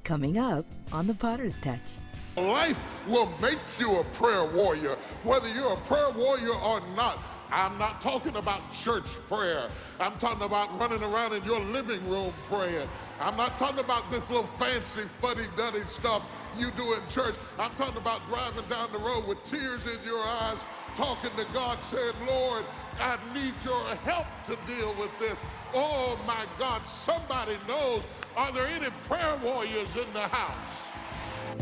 Coming up on The Potter's Touch. Life will make you a prayer warrior, whether you're a prayer warrior or not. I'm not talking about church prayer. I'm talking about running around in your living room praying. I'm not talking about this little fancy, fuddy-duddy stuff you do in church. I'm talking about driving down the road with tears in your eyes, talking to God, saying, Lord, I need your help to deal with this. Oh, my God, somebody knows. Are there any prayer warriors in the house?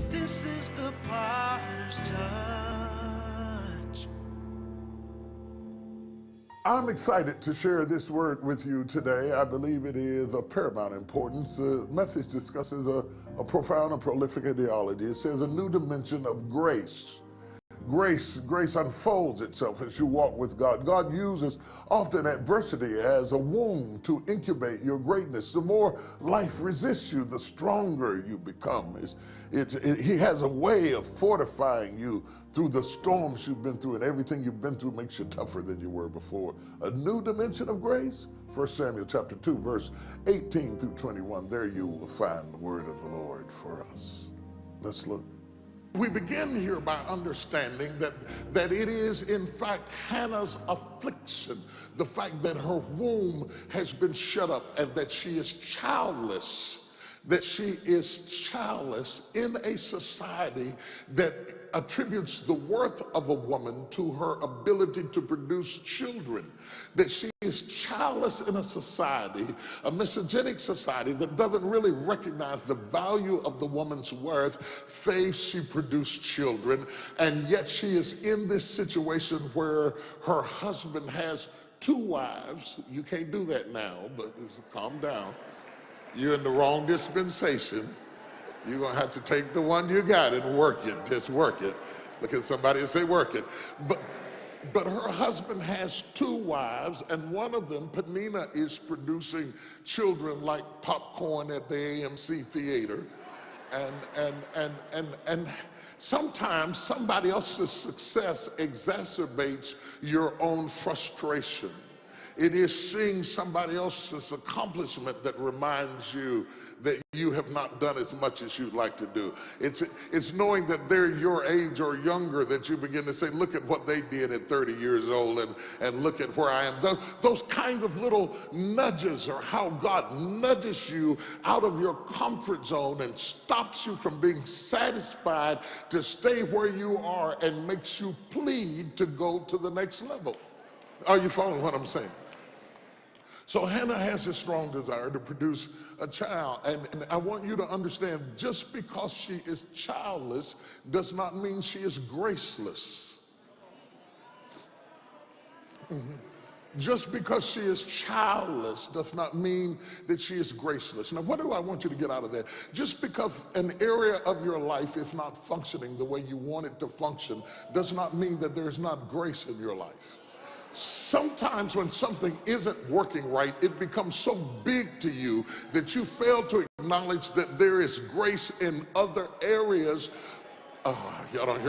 This is the Potter's Touch. I'm excited to share this word with you today. I believe it is of paramount importance. The message discusses a profound and prolific ideology. It says a new dimension of grace. Grace unfolds itself as you walk with God. God uses often adversity as a womb to incubate your greatness. The more life resists you, the stronger you become. He has a way of fortifying you through the storms you've been through, and everything you've been through makes you tougher than you were before. A new dimension of grace. 1 Samuel chapter 2, verse 18 through 21. There you will find the word of the Lord for us. Let's look. We begin here by understanding that it is in fact Hannah's affliction, the fact that her womb has been shut up and that she is childless, in a society that attributes the worth of a woman to her ability to produce children, that she is childless in a society, a misogynic society that doesn't really recognize the value of the woman's worth, save she produced children, and yet she is in this situation where her husband has two wives. You can't do that now, but calm down. You're in the wrong dispensation. You're going to have to take the one you got and work it. Just work it. Look at somebody and say, work it. But her husband has two wives, and one of them, Penina, is producing children like popcorn at the AMC theater. And sometimes somebody else's success exacerbates your own frustration. It is seeing somebody else's accomplishment that reminds you that you have not done as much as you'd like to do. It's knowing that they're your age or younger that you begin to say, look at what they did at 30 years old and look at where I am. Those kinds of little nudges are how God nudges you out of your comfort zone and stops you from being satisfied to stay where you are and makes you plead to go to the next level. Are you following what I'm saying? So Hannah has a strong desire to produce a child. And I want you to understand, just because she is childless does not mean she is graceless. Just because she is childless does not mean that she is graceless. Now, what do I want you to get out of that? Just because an area of your life is not functioning the way you want it to function does not mean that there's not grace in your life. Sometimes when something isn't working right, it becomes so big to you that you fail to acknowledge that there is grace in other areas. Oh, y'all don't hear